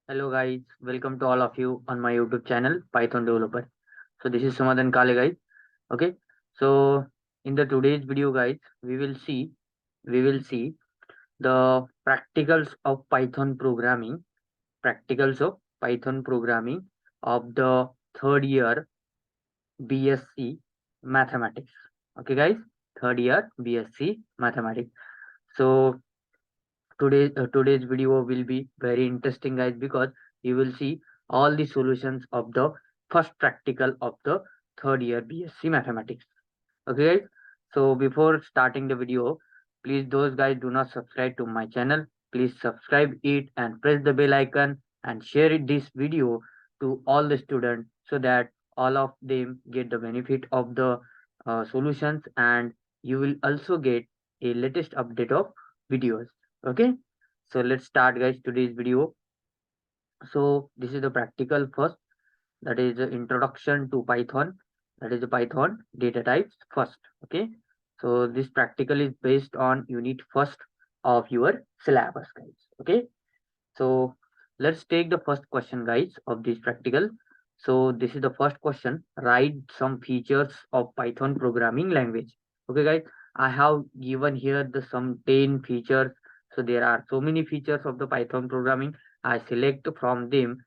Hello guys, welcome to all of you on my YouTube channel Python Developer. So this is Sumadan Kale guys. Okay, so in the today's video guys, we will see the practicals of Python programming of the third year BSc Mathematics. Okay guys, third year BSc Mathematics. So today's video will be very interesting guys because you will see all the solutions of the first practical of the third year BSc Mathematics. Okay guys, so before starting the video, please those guys do not subscribe to my channel, please subscribe it and press the bell icon and share this video to all the students so that all of them get the benefit of the solutions, and you will also get a latest update of videos. Okay, so let's start guys today's video. So this is the practical first, that is the introduction to Python, that is the Python data types first. Okay, so this practical is based on unit first of your syllabus guys. Okay, so let's take the first question guys of this practical. So this is the first question: write some features of Python programming language. Okay guys, I have given here the some 10 features. So there are so many features of the Python programming. I select from them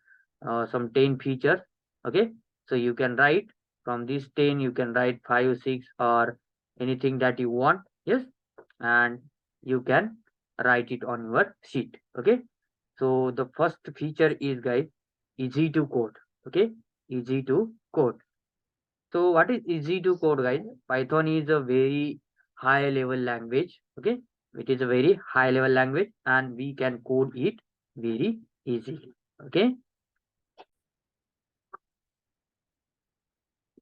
some 10 features. Okay, so you can write from these 10, you can write 5 6 or anything that you want. Yes, and you can write it on your sheet. Okay, so the first feature is guys easy to code. Okay, easy to code. So what is easy to code guys? Python is a very high level language. Okay, it is a very high level language and we can code it very easily. Okay,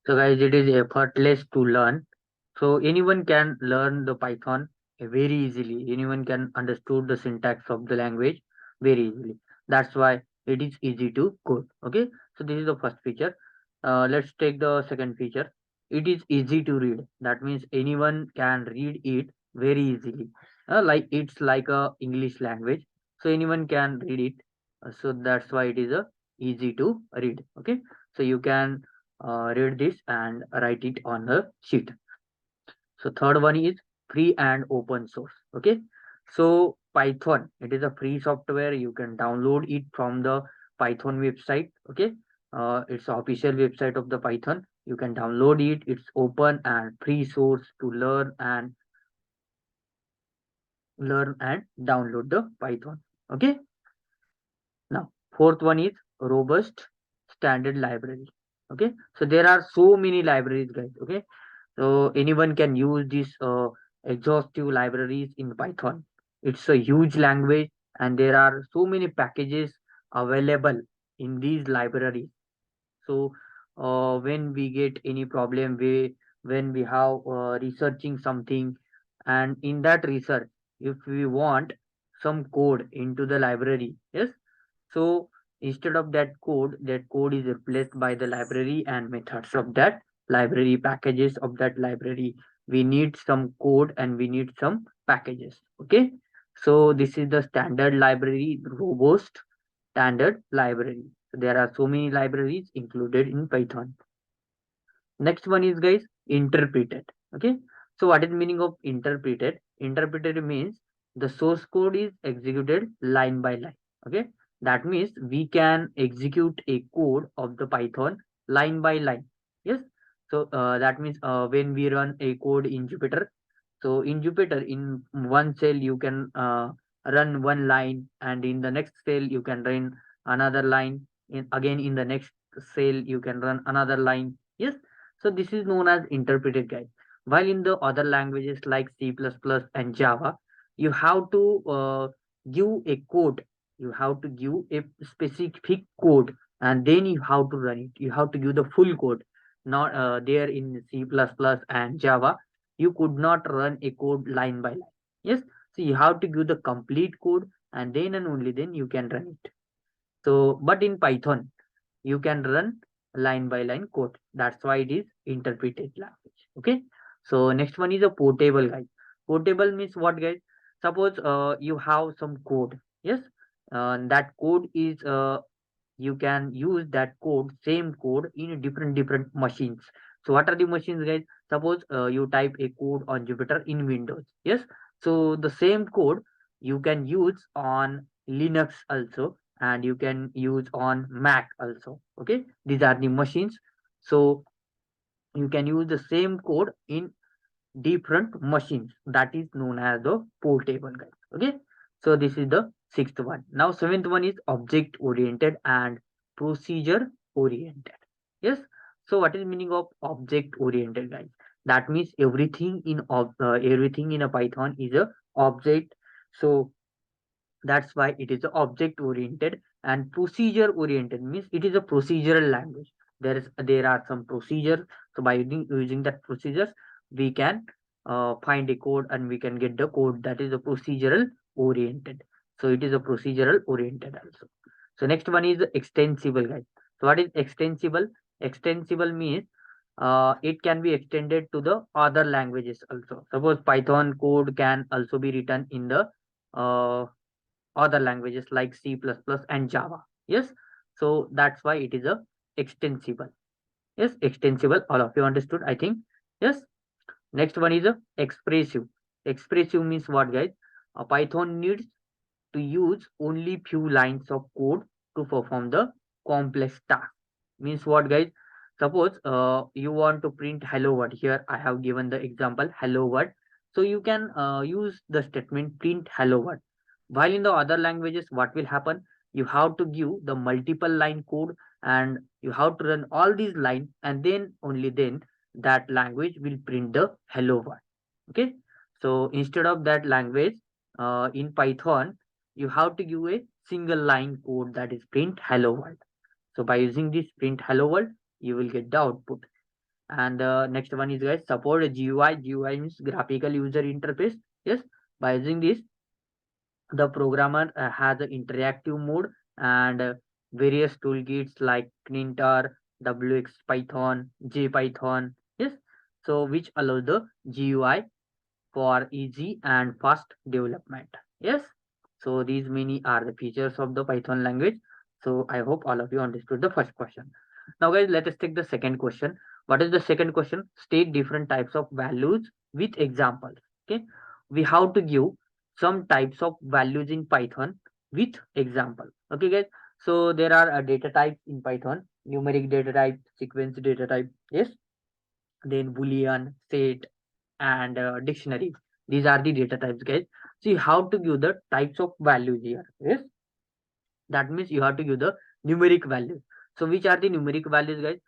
so guys, it is effortless to learn. So anyone can learn the Python very easily. Anyone can understood the syntax of the language very easily. That's why it is easy to code. Okay, so this is the first feature. Let's take the second feature. It is easy to read. That means anyone can read it very easily. Like it's like a English language, so anyone can read it. So that's why it is a easy to read. Okay, so you can read this and write it on a sheet. So third one is free and open source. Okay. So Python, it is a free software. You can download it from the Python website. Okay. It's the official website of the Python. You can download it. It's open and free source to learn and download the Python. Okay. Now fourth one is robust standard library. Okay. So there are so many libraries, guys. Okay, so anyone can use these exhaustive libraries in Python. It's a huge language and there are so many packages available in these libraries. So when we get any problem, when we have researching something, and in that research, if we want some code into the library, yes, so instead of that code is replaced by the library and methods of that library, packages of that library. We need some code and we need some packages. Okay. So this is the standard library, robust standard library. So there are so many libraries included in Python. Next one is guys interpreted. Okay. So what is the meaning of interpreted? Interpreted means the source code is executed line by line. Okay. That means we can execute a code of the Python line by line. Yes. So that means when we run a code in Jupyter, so in Jupyter, in one cell you can run one line, and in the next cell you can run another line. Again in the next cell you can run another line. Yes, so this is known as interpreted guide. While in the other languages like C++ and Java, you have to give a code. You have to give a specific code, and then you have to run it. You have to give the full code. Not there in C++ and Java, you could not run a code line by line. Yes, so you have to give the complete code, and then and only then you can run it. So, but in Python, you can run line by line code. That's why it is interpreted language. Okay. So next one is a portable guys. Portable means what guys? Suppose you have some code. Yes. that code is you can use that code, same code, in different machines. So what are the machines, guys? Suppose you type a code on Jupyter in Windows. Yes. So the same code you can use on Linux also, and you can use on Mac also. Okay, these are the machines. So you can use the same code in different machines. That is known as the portable, guys. Okay, so this is the sixth one. Now seventh one is object oriented and procedure oriented. Yes. So what is meaning of object oriented, guys? That means everything in a Python is a object. So that's why it is a object oriented. And procedure oriented means it is a procedural language. There are some procedures. So by using that procedures, we can find a code, and we can get the code. That is a procedural oriented. So it is a procedural oriented also. So next one is extensible, guys. So what is extensible? Extensible means it can be extended to the other languages also. Suppose Python code can also be written in the other languages like C++ and Java. Yes. So that's why it is a extensible. Yes, extensible. All of you understood, I think. Yes. Next one is a expressive. Expressive means what, guys? A Python needs to use only few lines of code to perform the complex task. Means what, guys? Suppose you want to print hello world. Here I have given the example hello world. So you can use the statement print hello world. While in the other languages, what will happen? You have to give the multiple line code, and you have to run all these lines, and then only then that language will print the hello world. Okay. So instead of that language, in Python, you have to give a single line code, that is print hello world. So by using this print hello world, you will get the output. And next one is, guys, support a GUI. GUI means graphical user interface. Yes. By using this, the programmer has an interactive mode, and various toolkits like Kninter, WX Python, JPython. Yes. So which allows the GUI for easy and fast development. Yes. So these many are the features of the Python language. So I hope all of you understood the first question. Now, guys, let us take the second question. What is the second question? State different types of values with examples. Okay. We have to give some types of values in Python with example. Okay, guys. So there are data types in Python: numeric data type, sequence data type. Yes. Then Boolean, set, and dictionary. These are the data types, guys. See how to give the types of values here. Yes. That means you have to give the numeric values. So which are the numeric values, guys?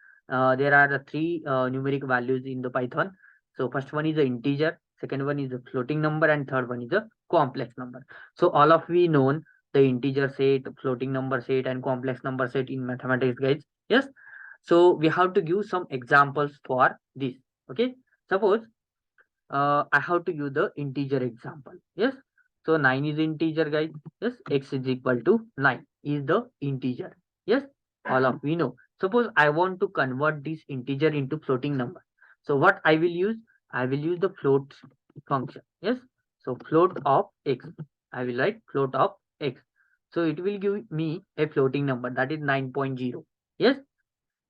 There are the three numeric values in the Python. So first one is the integer, second one is the floating number, and third one is the complex number. So all of we known the integer set, floating number set, and complex number set in mathematics, guys. Yes. So we have to give some examples for this. Okay. Suppose I have to give the integer example. Yes. So 9 is integer, guys. Yes. X is equal to 9 is the integer. Yes. All of we know. Suppose I want to convert this integer into floating number. So what I will use? I will use the float function. Yes. So float of x. I will write float of x. So it will give me a floating number, that is 9.0. Yes.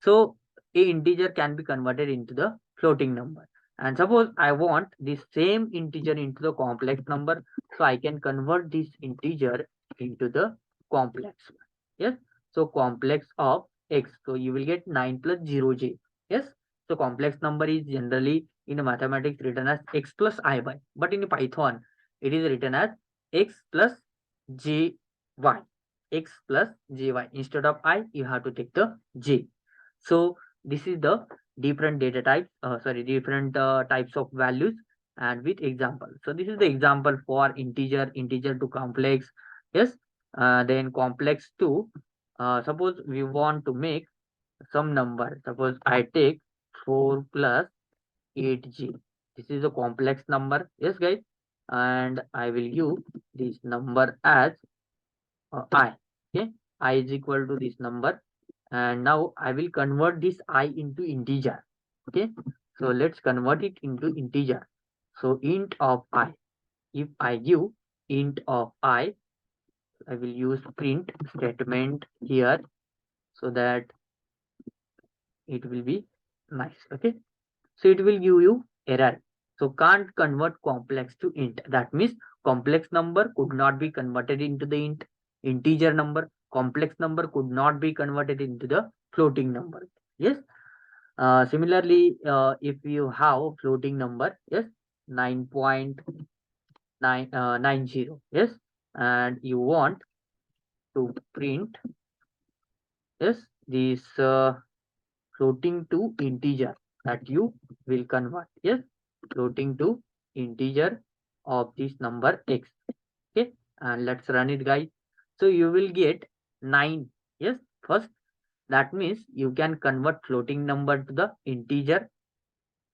So a integer can be converted into the floating number. And suppose I want the same integer into the complex number, so I can convert this integer into the complex one. Yes. So complex of x. So you will get 9 plus 0j. Yes. So complex number is generally in mathematics written as x plus I y. But in Python, it is written as x plus jy. X plus jy. Instead of I, you have to take the j. So this is the different data types, different types of values, and with example. So this is the example for integer to complex. Yes. Then complex to, suppose we want to make some number. Suppose I take 4 plus 8j. This is a complex number. Yes, guys. And I will use this number as I. Okay. I is equal to this number, and now I will convert this I into integer. Okay. So let's convert it into integer. So int of I. If I give int of I, I will use print statement here so that it will be nice. Okay, so it will give you error. So can't convert complex to int. That means complex number could not be converted into the int. Integer number, complex number could not be converted into the floating number. Yes. Similarly, if you have floating number, yes, 9.90, yes, and you want to print, yes, this floating to integer that you will convert, yes, floating to integer of this number x. Okay, and let's run it, guys. So you will get 9. Yes, first, that means you can convert floating number to the integer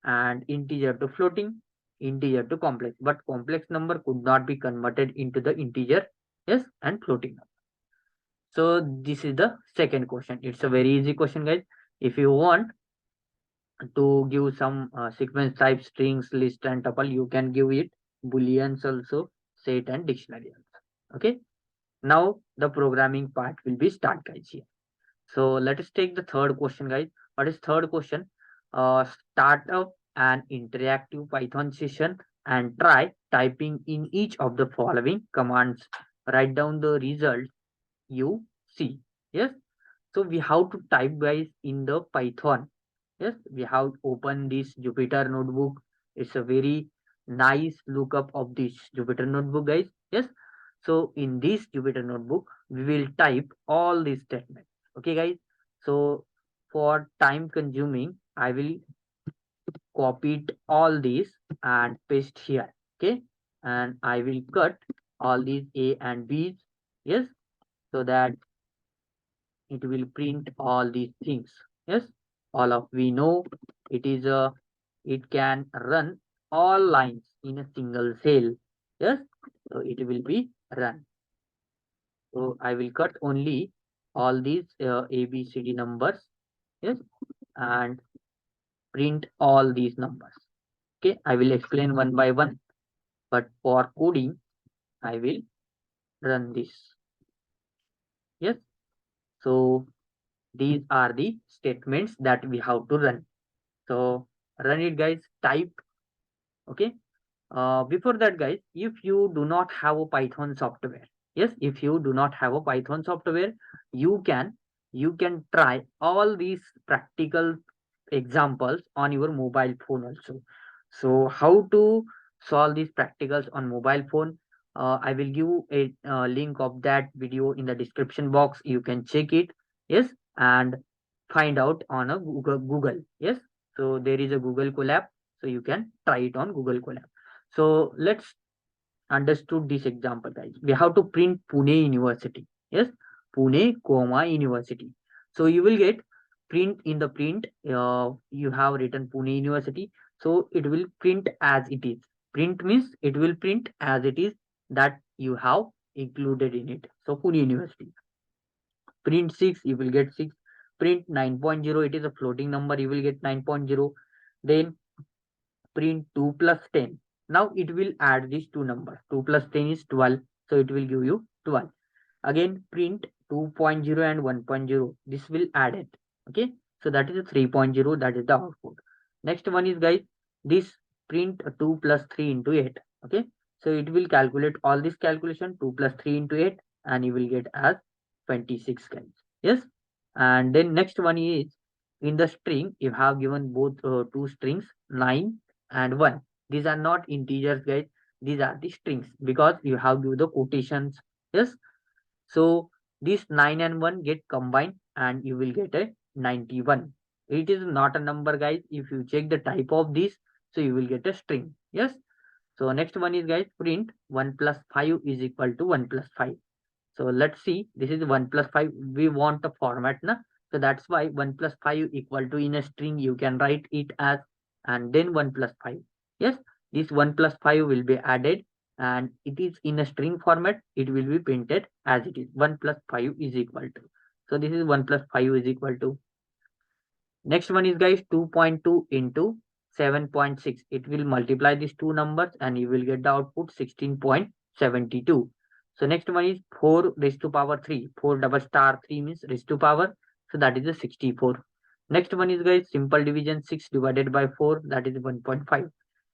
and integer to floating, integer to complex, but complex number could not be converted into the integer, yes, and floating number. So this is the second question. It's a very easy question, guys. If you want to give some sequence type, strings, list, and tuple, you can give it booleans also, set and dictionary also. Okay, now the programming part will be start, guys, here. So let us take the third question, guys. What is third question? Start up an interactive Python session and try typing in each of the following commands. Write down the result you see. Yes, so we have to type, guys, in the Python. Yes, we have opened this Jupyter notebook. It's a very nice lookup of this Jupyter notebook, guys. Yes, so in this Jupyter notebook we will type all these statements. Okay, guys. So for time consuming, I will copy it all these and paste here. Okay, and I will cut all these A and B's. Yes, so that it will print all these things. Yes, all of we know it is a, it can run all lines in a single cell. Yes, so it will be run. So I will cut only all these A B C D numbers. Yes, and print all these numbers. Okay, I will explain one by one, but for coding I will run this. Yes, so these are the statements that we have to run. So run it, guys. Type. Okay, before that, guys, if you do not have a Python software, yes, if you do not have a Python software, you can you can try all these practical examples on your mobile phone also. So how to solve these practicals on mobile phone? I will give a link of that video in the description box. You can check it. Yes, and find out on a Google. Yes, so there is a Google Colab, so you can try it on Google Colab. So let's understood this example, guys. We have to print Pune University. Yes, Pune, comma University. So you will get print in the print. You have written Pune University. So it will print as it is. Print means it will print as it is that you have included in it. So Pune University. Print 6, you will get 6. Print 9.0, it is a floating number, you will get 9.0. Then print 2 plus 10. Now it will add these two numbers. 2 plus 10 is 12. So it will give you 12. Again, print 2.0 and 1.0. This will add it. Okay. So that is a 3.0. That is the output. Next one is, guys, this print 2 plus 3 into 8. Okay. So it will calculate all this calculation 2 plus 3 into 8 and you will get as 26, guys. Yes. And then next one is in the string, you have given both two strings 9 and 1. These are not integers, guys. These are the strings because you have given the quotations. Yes, so these 9 and 1 get combined and you will get a 91. It is not a number, guys. If you check the type of this, so you will get a string. Yes, so next one is, guys, print 1 plus 5 is equal to 1 plus 5. So let's see, this is 1 plus 5. We want the format, na? So that's why 1 plus 5 equal to, in a string, you can write it as, and then 1 plus 5. Yes, this 1 plus 5 will be added and it is in a string format. It will be printed as it is. 1 plus 5 is equal to. So this is 1 plus 5 is equal to. Next one is, guys, 2.2 into 7.6. It will multiply these two numbers and you will get the output 16.72. So So next one is 4 raised to power 3. 4 double star 3 means raised to power. So that is a 64. Next one is guys simple division 6 divided by 4, that is 1.5.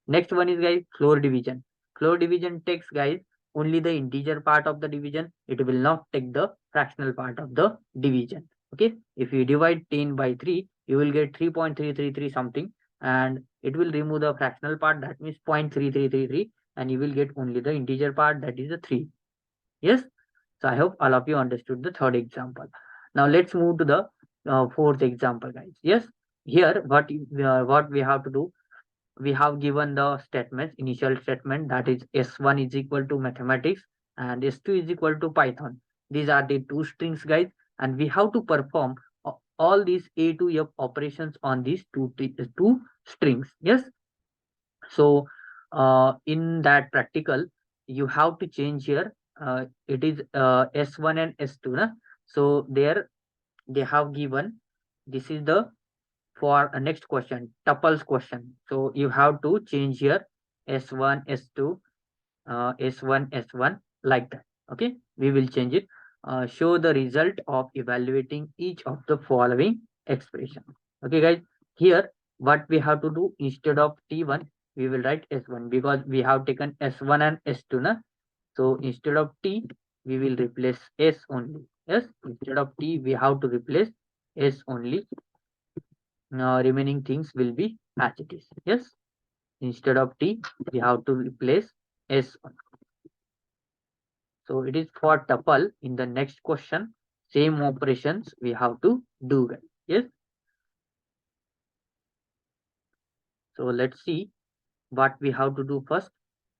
Next one is guys floor division. Floor division takes guys only the integer part of the division. It will not take the fractional part of the division. Okay. If you divide 10 by 3, you will get 3.333 something, and it will remove the fractional part, that means 0.3333, and you will get only the integer part, that is the 3. Yes. So I hope all of you understood the third example. Now let's move to the fourth example, guys. Yes. Here, what we have to do, we have given the statements, initial statement, that is S1 is equal to mathematics and S2 is equal to Python. These are the two strings, guys, and we have to perform all these A to F operations on these two strings. Yes. So in that practical, you have to change here. It is S1 and S2. Na? So there they have given, this is the for a next question, tuples question. So you have to change here S1, S2, S1, S1 like that. Okay, we will change it. Show the result of evaluating each of the following expression. Okay, guys. Here, what we have to do, instead of T1, we will write S1 because we have taken S1 and S2. Na? So instead of T, we will replace S only. Yes, instead of T, we have to replace S only. Remaining things will be as it is. Yes, instead of T, we have to replace S. So it is for tuple. In the next question, same operations we have to do, guys. Yes. So let's see what we have to do first.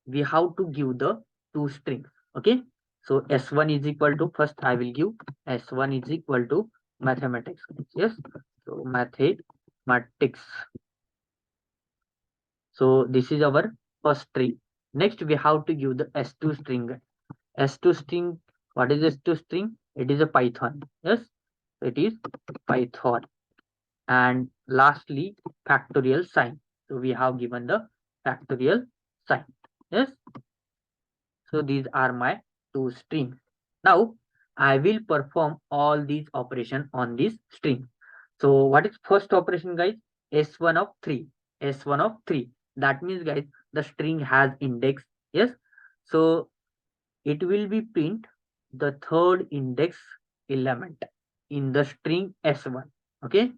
We have to give the two strings. Okay. So S1 is equal to, first I will give S1 is equal to mathematics. Yes. So mathematics. So this is our first string. Next we have to give the S2 string. S2 string, what is S2 string? It is a Python. Yes, it is Python. And lastly, factorial sign. So we have given the factorial sign. Yes. So these are my two strings. Now I will perform all these operations on this string. So what is first operation, guys? S1 of 3. S1 of 3. That means, guys, the string has index. Yes. So it will be print the third index element in the string S1. Okay.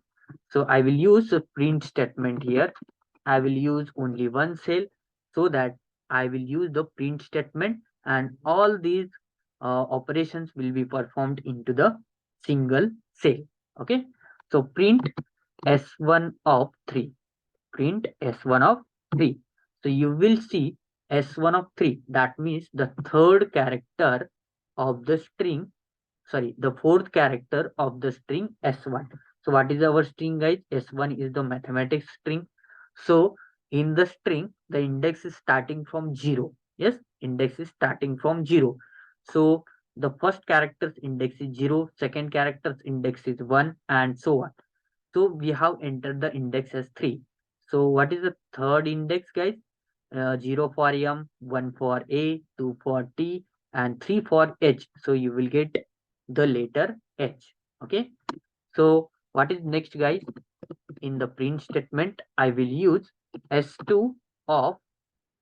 So I will use a print statement here. I will use only one cell, so that I will use the print statement, and all these operations will be performed into the single cell. Okay. So print S1 of 3. Print S1 of 3. So you will see S1 of 3. That means the third character of the string, sorry, the fourth character of the string S1. So what is our string, guys? S1 is the mathematics string. So in the string, the index is starting from 0. Yes, index is starting from 0. So the first character's index is 0, second character's index is 1, and so on. So we have entered the index as 3. So what is the third index, guys? 0 for M, 1 for A, 2 for T, and 3 for H. So you will get the letter H. Okay. So what is next, guys? In the print statement, I will use S2 of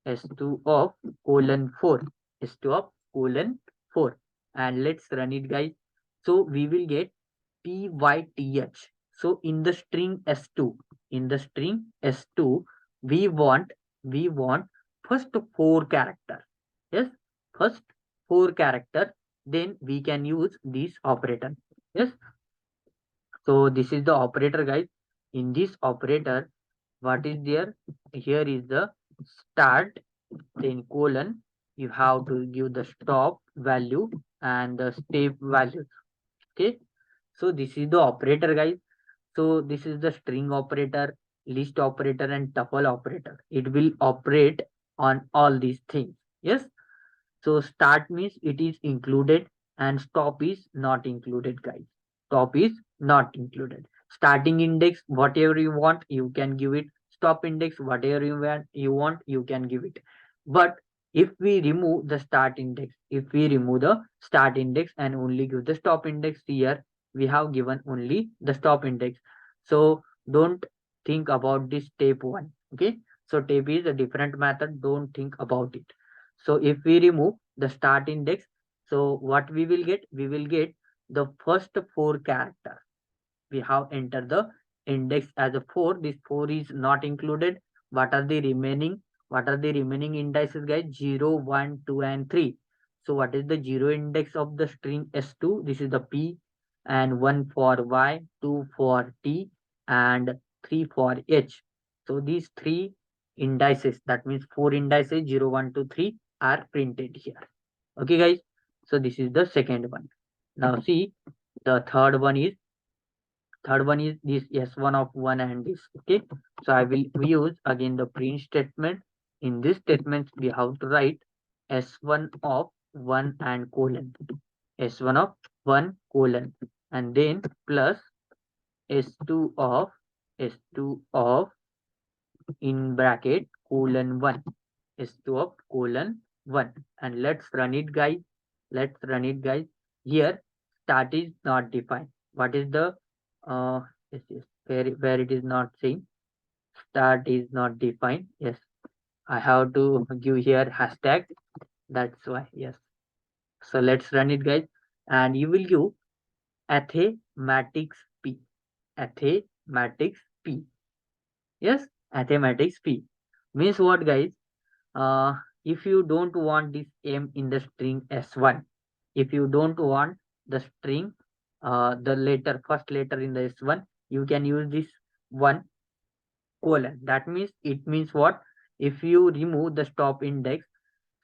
S2 of colon 4. S2 of colon 4. And let's run it, guys. So we will get TYTH. So in the string S2, we want first 4 characters. Yes, first 4 characters. Then we can use this operator. Yes. So this is the operator, guys. In this operator, what is there? Here is the start, then colon. You have to give the stop value and the step value. Okay. So this is the operator, guys. So this is the string operator, list operator, and tuple operator. It will operate on all these things. Yes. So start means it is included, and stop is not included, guys. Stop is not included. Starting index, whatever you want, you can give it. Stop index, whatever you want, you can give it. But If we remove the start index, and only give the stop index, here we have given only the stop index. So don't think about this step 1. Okay, so step is a different method, don't think about it. So if we remove the start index, so what we will get? We will get the first 4 characters. We have entered the index as a 4. This 4 is not included. What are the remaining? What are the remaining indices, guys? 0, 1, 2, and 3. So what is the 0 index of the string S2? This is the P, and 1 for Y, 2 for T, and 3 for H. So these 3 indices, that means 4 indices, 0, 1, 2, 3, are printed here. Okay, guys. So this is the second one. Now see, the third one is this S1 of 1 and this. Okay, so I will use again the print statement. In this statement we have to write S1 of 1 and colon, S1 of 1 colon, and then plus S2 of S2 of in bracket colon 1, S2 of colon 1, and let's run it, guys. Here start is not defined. What is the this is where it is not saying start is not defined. Yes, I have to give here hashtag, that's why. Yes, so let's run it, guys, and you will give mathematics p, mathematics p. Yes, mathematics p means what, guys? uh if you don't want this m in the string s1, if you don't want the string the first letter in the s1, you can use this 1 colon. That means, it means what? If you remove the stop index,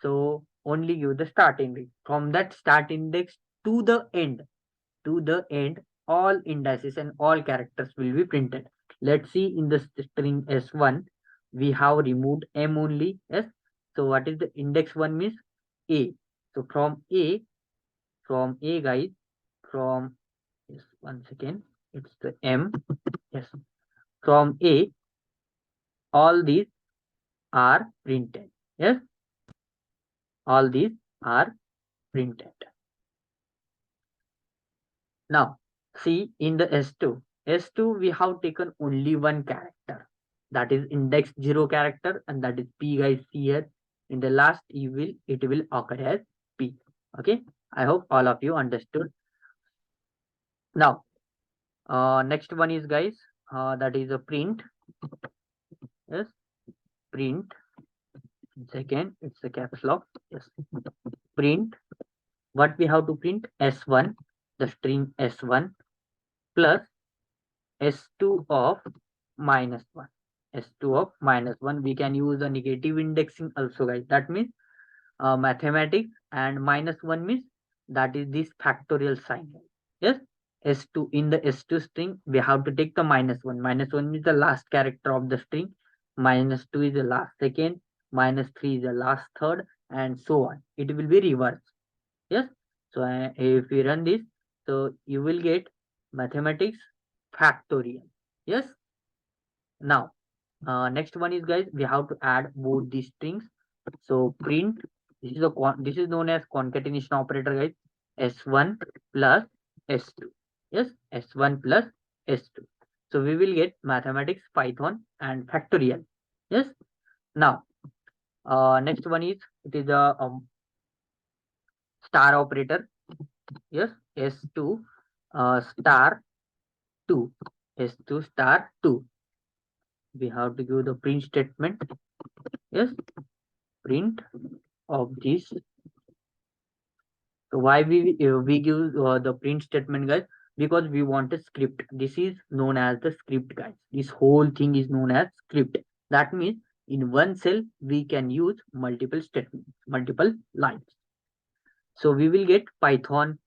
so only give the start index. From that start index to the end, all indices and all characters will be printed. Let's see, in the string s1 we have removed m only. Yes, so what is the index 1 means? A. So from a, guys, from, yes, 1 second, it's the m. Yes, from a all these are printed. Yes, all these are printed. Now, see, in the S2 we have taken only one character, that is index 0 character, and that is P, guys. Here in the last it will occur as P. Okay, I hope all of you understood. Now, next one is, guys, that is a print. Yes, print. Second, it's a caps lock. Yes, print. What we have to print? S1, the string S1 plus S2 of -1. S2 of -1. We can use a negative indexing also, guys. That means mathematics, and -1 means that is this factorial sign. Yes, S2, in the S2 string we have to take the -1. -1 means the last character of the string. -2 is the last second. -3 is the last third, and so on. It will be reversed. Yes, so if we run this, so you will get mathematics factorial. Yes, now next one is, guys, we have to add both these strings. So print, this is known as concatenation operator, guys. S1 plus S2. Yes, S1 plus S2. So we will get mathematics Python and factorial. Yes, now next one is, it is a star operator. Yes, S2 star 2, S2 star 2. We have to give the print statement. Yes, print of this. So why we give the print statement, guys? Because we want a script. This is known as the script, guys. This whole thing is known as script. That means in one cell we can use multiple statements, multiple lines. So we will get Python.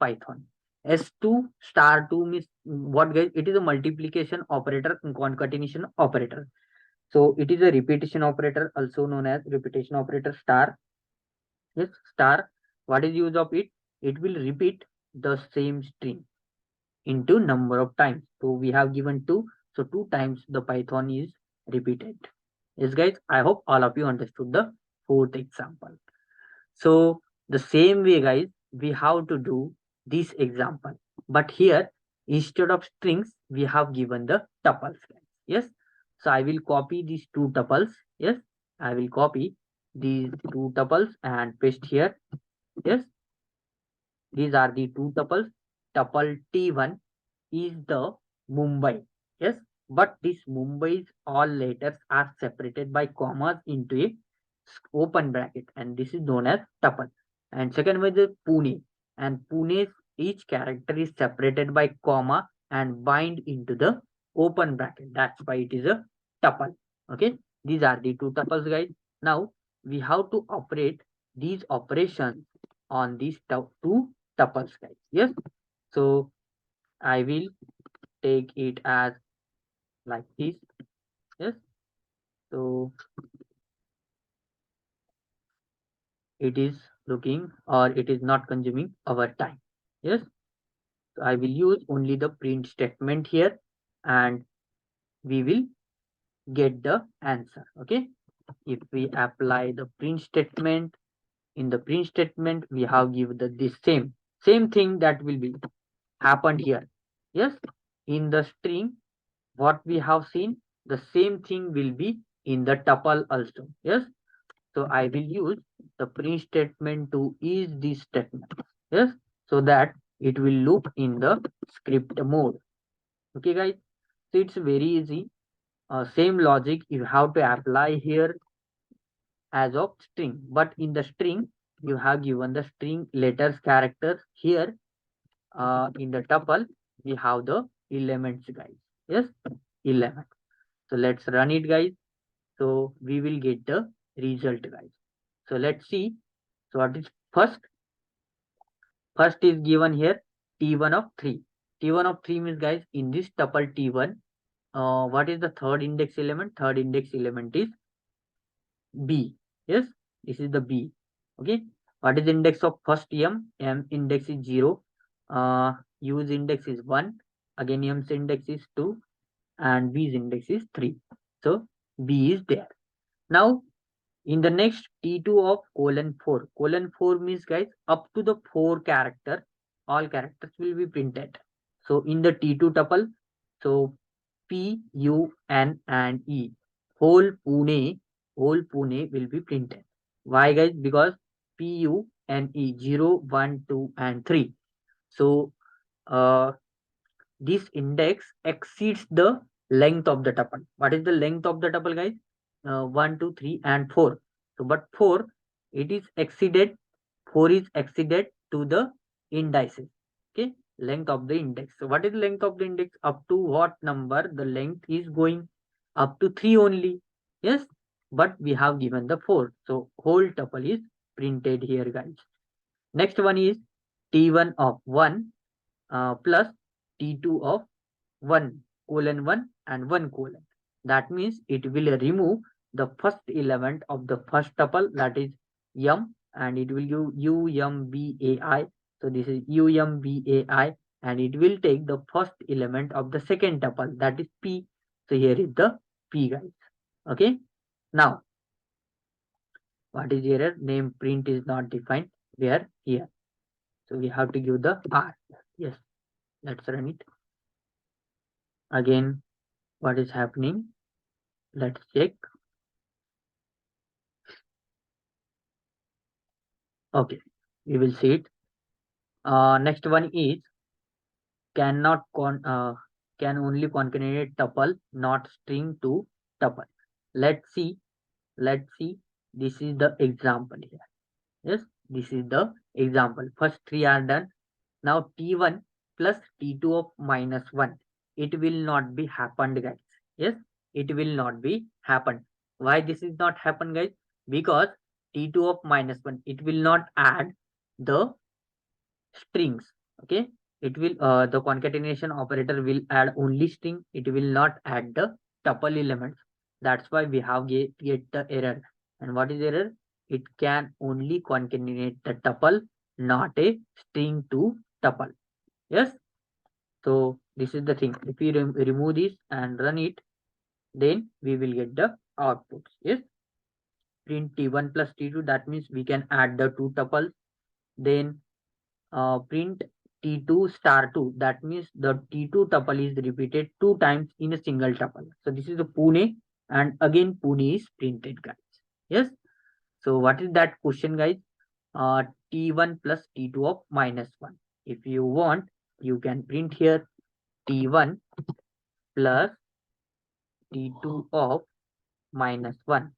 S2 star 2 means what, guys? It is a multiplication operator and concatenation operator. So it is a repetition operator, also known as repetition operator star. Yes, star. What is use of it? It will repeat the same string into number of times. So we have given 2. So 2 times the Python is repeated. Yes, guys. I hope all of you understood the fourth example. So the same way, guys, we have to do this example. But here, instead of strings, we have given the tuples. Yes. So I will copy these two tuples. Yes. I will copy these two tuples and paste here. Yes. These are the two tuples. Tuple T1 is the Mumbai. Yes. But this Mumbai's all letters are separated by commas into a open bracket, and this is known as tuple. And second one is Pune, and Pune's each character is separated by comma and bind into the open bracket. That's why it is a tuple. Okay, these are the two tuples, guys. Now we have to operate these operations on these two tuples, guys. Yes, so I will take it as like this. Yes, so it is looking, or it is not consuming our time. Yes, so I will use only the print statement here, and we will get the answer. Okay, if we apply the print statement, in the print statement we have given the same thing that will be happened here. Yes, in the string what we have seen, the same thing will be in the tuple also. Yes, so I will use the print statement to ease this statement. Yes, so that it will look in the script mode. Okay, guys. So it's very easy. Same logic you have to apply here as of string, but in the string you have given the string letters characters. Here in the tuple we have the elements, guys. Yes, element. So let's run it, guys. So we will get the result, guys. So let's see. So what is first? First is given here T1 of 3. T1 of 3 means, guys, in this tuple T1, what is the third index element? Third index element is B. Yes, this is the B. Okay. What is the index of first M? M index is 0. U's index is 1. Again, M's index is 2. And B's index is 3. So B is there. Now, in the next T2 of colon 4 means, guys, up to the 4 character, all characters will be printed. So in the T2 tuple, so P, U, N, and E, whole Pune, will be printed. Why, guys? Because P, U, N, E, 0, 1, 2, and 3. So uh, this index exceeds the length of the tuple. What is the length of the tuple, guys? 1, 2, 3, and 4. So, but 4, it is exceeded, 4 is exceeded to the indices. Okay, length of the index. So, what is the length of the index? Up to what number the length is going? Up to 3 only. Yes, but we have given the 4. So, whole tuple is printed here, guys. Next one is T1 of 1 plus T2 of 1 colon 1 and 1 colon. That means it will remove the first element of the first tuple, that is M, and it will give UMBAI. So this is UMBAI, and it will take the first element of the second tuple, that is P. So here is the P, guys. Okay. Now, what is error? Name print is not defined. Where? Here. So we have to give the R. Yes. Let's run it. Again, what is happening? Let's check. Okay, we will see it. Next one is cannot can only concatenate tuple, not string to tuple. Let's see. Let's see. This is the example here. Yes, this is the example. First three are done. Now T1 plus T2 of -1. It will not be happened, guys. Yes, it will not be happened. Why this is not happened, guys? Because T2 of -1, it will not add the strings. Okay, it will the concatenation operator will add only string. It will not add the tuple elements. That's why we have get the error. And what is error? It can only concatenate the tuple, not a string to tuple. Yes, so this is the thing. If we remove this and run it, then we will get the outputs. Yes, print T1 plus T2, that means we can add the two tuples. Then print T2 star 2, that means the T2 tuple is repeated two times in a single tuple. So this is the Pune, and again Pune is printed, guys. Yes. So what is that question, guys? T1 plus T2 of -1. If you want, you can print here T1 plus T2 of -1.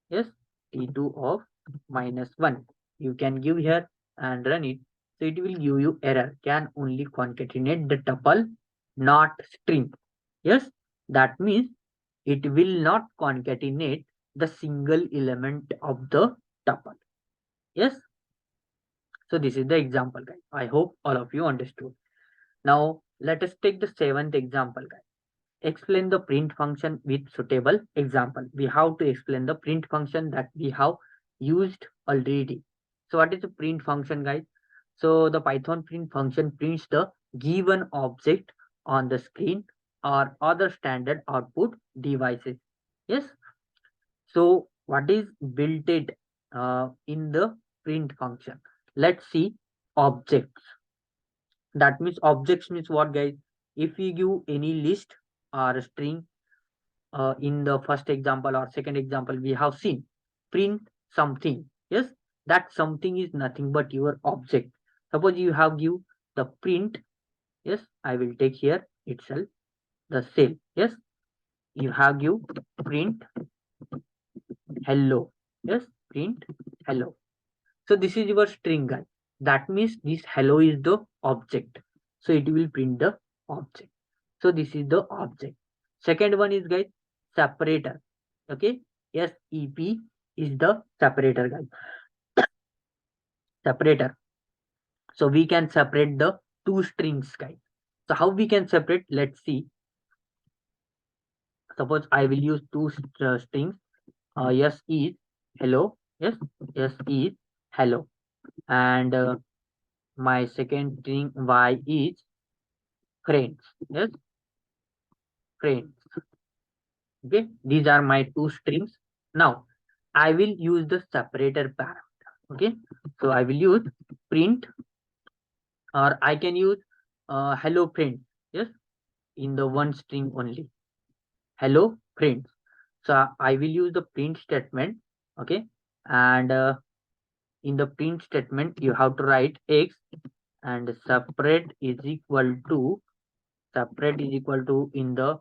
Yes, T2 of -1. You can give here and run it. So it will give you error. Can only concatenate the tuple, not string. Yes, that means it will not concatenate the single element of the tuple. Yes. So this is the example, guys. I hope all of you understood. Now let us take the seventh example, guys. Explain the print function with suitable example. We have to explain the print function that we have used already. So what is the print function, guys? So the Python print function prints the given object on the screen or other standard output devices. Yes. So what is built in the print function? Let's see objects. That means objects means what, guys? If we give any list or a string, in the first example or second example we have seen, print something. Yes, that something is nothing but your object. Suppose you have give the print. Yes, I will take here itself the cell. Yes, you have give print hello. Yes, print hello. So this is your string, guys. That means this hello is the object. So it will print the object. So this is the object. Second one is, guys, separator. Okay. SEP is the separator, guys. Separator. So we can separate the two strings, guys. So how we can separate? Let's see. Suppose I will use two strings. Yes is hello. Yes, yes is hello. And my second string Y is friends. Yes, friends. Okay, these are my two strings. Now I will use the separator parameter. Okay, so I will use print, or I can use hello friends. Yes, in the one string only, hello friends. So I will use the print statement. Okay, and in the print statement you have to write x, and separate is equal to, in the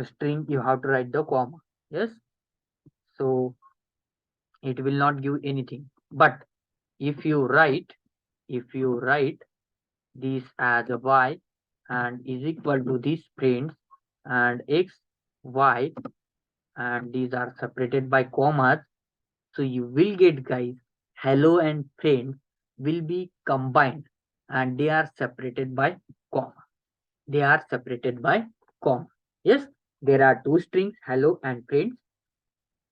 string you have to write the comma. Yes, so it will not give anything. But if you write, this as a y and is equal to this friends and x, y, and these are separated by commas, so you will get, guys, hello and friends will be combined and they are separated by comma. They are separated by comma. Yes, there are two strings, hello and friends.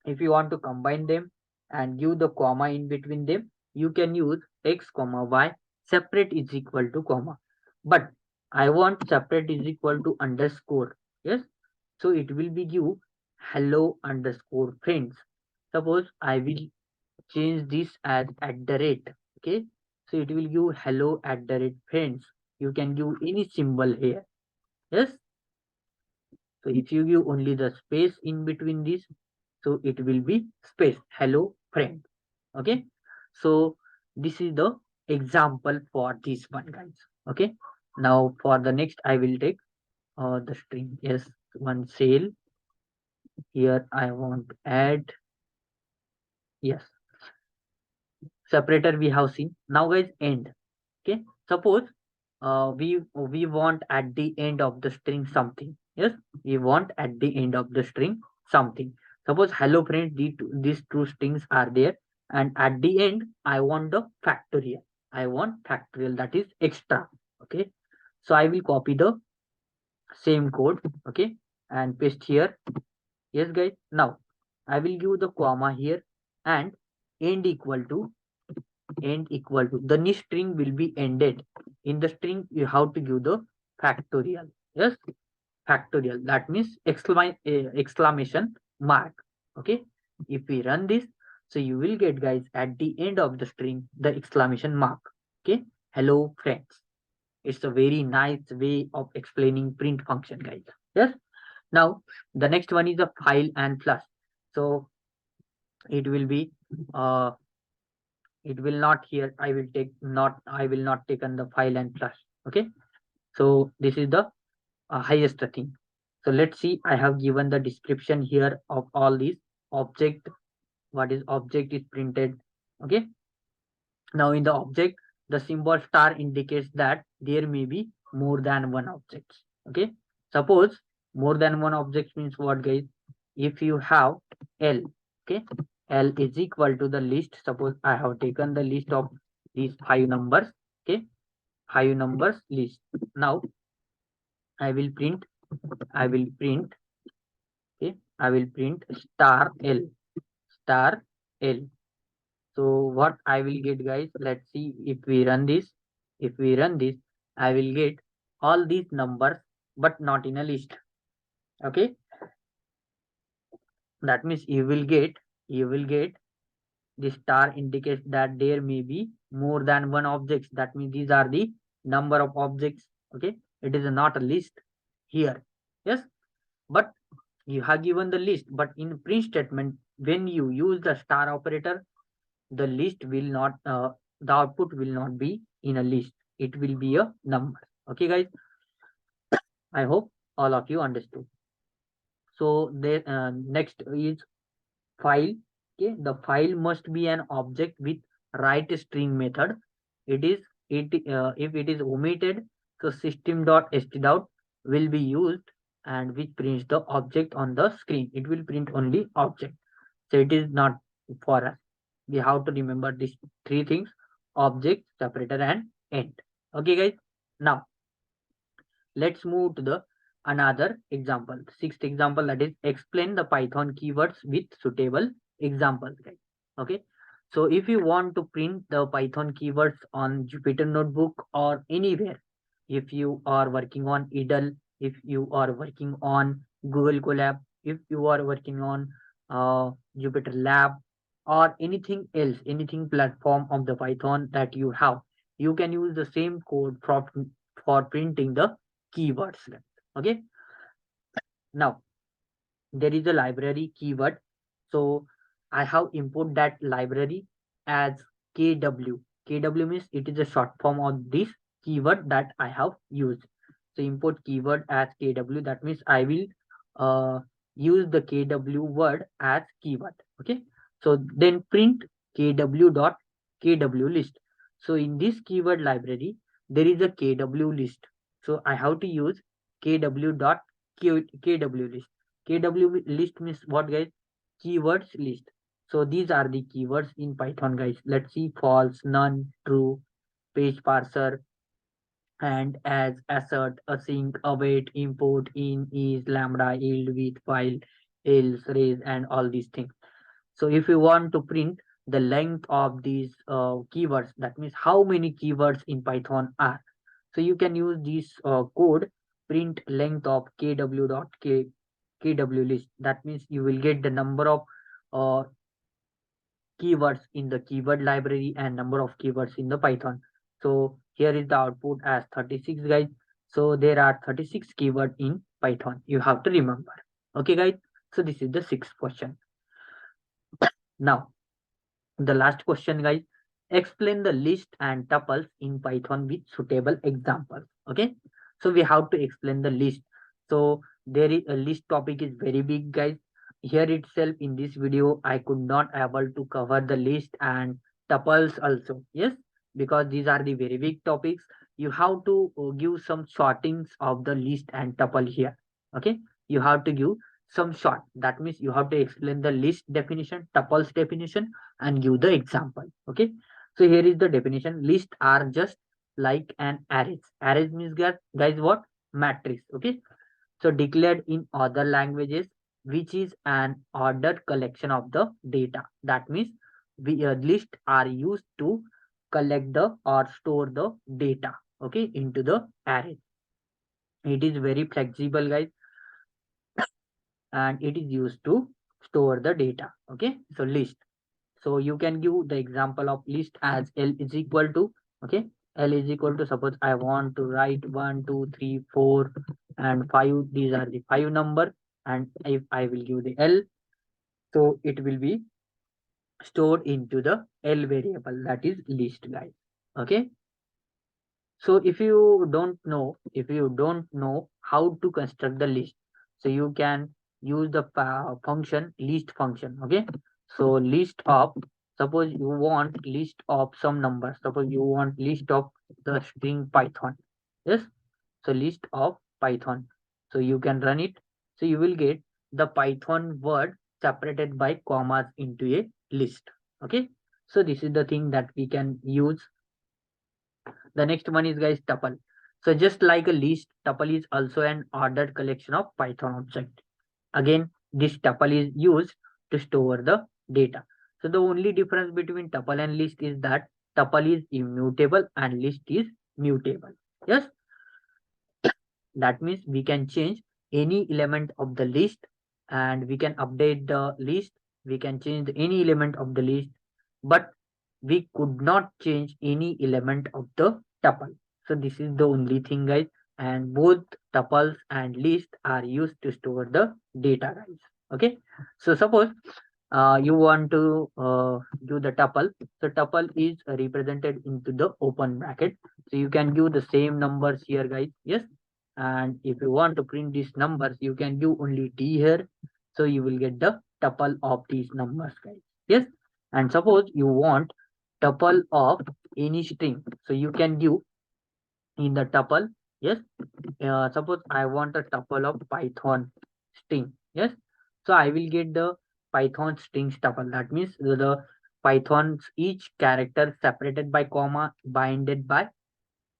If you want to combine them and give the comma in between them, you can use x comma y, separate is equal to comma. But I want separate is equal to underscore. Yes, so it will be give hello underscore friends. Suppose I will change this as at the rate. Okay, so it will give hello at the rate friends. You can give any symbol here. Yes, so if you give only the space in between this, so it will be space hello friend. Okay, so this is the example for this one, guys. Okay, now for the next I will take the string. Yes, one cell here I want to add. Yes, separator we have seen. Now, guys, end. Okay, suppose we want at the end of the string something. Yes, we want at the end of the string something. Suppose hello friends, these two strings are there, and at the end I want the factorial. I want factorial, that is extra. Okay, so I will copy the same code. Okay, and paste here. Yes, guys, now I will give the comma here, and end equal to, the new string will be ended. In the string you have to give the factorial. Yes, factorial, that means exclamation mark. Okay, If we run this, so you will get, guys, at the end of the string the exclamation mark. Okay, hello friends. It's a very nice way of explaining print function, guys. Yes. Now the next one is a file and plus. So it will be uh it will not here. I will not take on the file and plus. Okay. So this is the highest thing. So let's see. I have given the description here of all these object. What is object is printed. Okay. Now in the object, the symbol star indicates that there may be more than one object. Okay. Suppose more than one object means what, guys? If you have L, okay, L is equal to the list. Suppose I have taken the list of these five numbers. Okay, five numbers list. Now I will print. I will print. Okay, I will print star L. Star L. So what I will get, guys, let's see. If we run this, I will get all these numbers but not in a list. Okay, that means you will get the star indicates that there may be more than one objects. That means these are the number of objects. Okay, it is not a list here. Yes, but you have given the list, but in print statement when you use the star operator, the list will not the output will not be in a list, it will be a number. Okay, guys, I hope all of you understood. So the next is file. Okay, the file must be an object with write string method. It is it If it is omitted, so system.stdout will be used, and which prints the object on the screen. It will print only object, so it is not for us. We have to remember these three things: object, separator, and end. Okay, guys. Now let's move to the another example. Sixth example, that is explain the Python keywords with suitable examples, guys. Okay. So if you want to print the Python keywords on Jupyter Notebook or anywhere, if you are working on Idle, if you are working on Google Colab, if you are working on Jupyter Lab or anything else, anything platform of the Python that you have, you can use the same code for printing the keywords. Okay, now there is a library keyword. So I have import that library as kw means it is a short form of this keyword that I have used. So import keyword as kw, that means I will uh, use the kw word as keyword. Okay, so then print kw list. So in this keyword library there is a kw list, so I have to use kw list. KW list means what, guys? Keywords list. So these are the keywords in Python, guys. Let's see: false, none, true, page parser, and as, assert, async, await, import, in, is, lambda, yield, with, while, else, raise, and all these things. So if you want to print the length of these keywords, that means how many keywords in Python are. So you can use this code print length of kw list. That means you will get the number of uh, keywords in the keyword library and number of keywords in the Python. So here is the output as 36, guys. So there are 36 keywords in Python. You have to remember. Okay, guys. So this is the sixth question. Now the last question, guys. Explain the list and tuples in Python with suitable examples. Okay. So we have to explain the list. So there is a list topic is very big, guys. Here itself in this video, I could not able to cover the list and tuples also. Yes, because these are the very big topics. You have to give some shortings of the list and tuple here. Okay. You have to give some short. That means you have to explain the list definition, tuples definition, and give the example. Okay, so here is the definition: list are just like an arrays. Arrays means, guys, what? Matrix. Okay, so declared in other languages, which is an ordered collection of the data. That means we list are used to collect the or store the data, okay, into the array. It is very flexible, guys, and it is used to store the data. Okay, so list. So you can give the example of list as L is equal to, okay, L is equal to, suppose I want to write 1, 2, 3, 4, and 5. These are the 5 number, and if I will give the L, so it will be stored into the L variable, that is list, guys. Okay. So if you don't know how to construct the list, so you can use the function list function. Okay. So list of, suppose you want list of some numbers, suppose you want list of the string Python. Yes. So list of Python. So you can run it. So you will get the Python word separated by commas into a list. Okay. So this is the thing that we can use. The next one is, guys, tuple. So just like a list, tuple is also an ordered collection of Python object. Again, this tuple is used to store the data. So the only difference between tuple and list is that tuple is immutable and list is mutable. Yes, that means we can change any element of the list, and we can update the list. We can change any element of the list, but we could not change any element of the tuple. So this is the only thing, guys. And both tuples and list are used to store the data, guys. Okay. So suppose you want to do the tuple. So tuple is represented into the open bracket. So you can give the same numbers here, guys. Yes. And if you want to print these numbers, you can give only T here. So you will get the tuple of these numbers, guys. Yes. And suppose you want tuple of any string. So you can give in the tuple. Yes. Suppose I want a tuple of Python string. Yes. So I will get the Python string tuple. That means the Python's each character separated by comma, binded by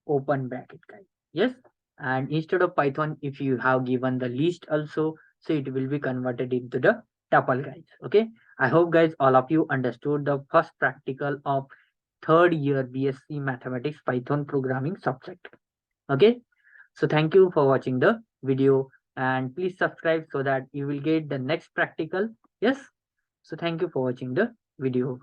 open bracket, guys. Yes. And instead of Python, if you have given the list also, so it will be converted into the tuple, guys. Okay. I hope, guys, all of you understood the first practical of third year BSc Mathematics Python programming subject. Okay. So thank you for watching the video, and please subscribe so that you will get the next practical. Yes. So thank you for watching the video.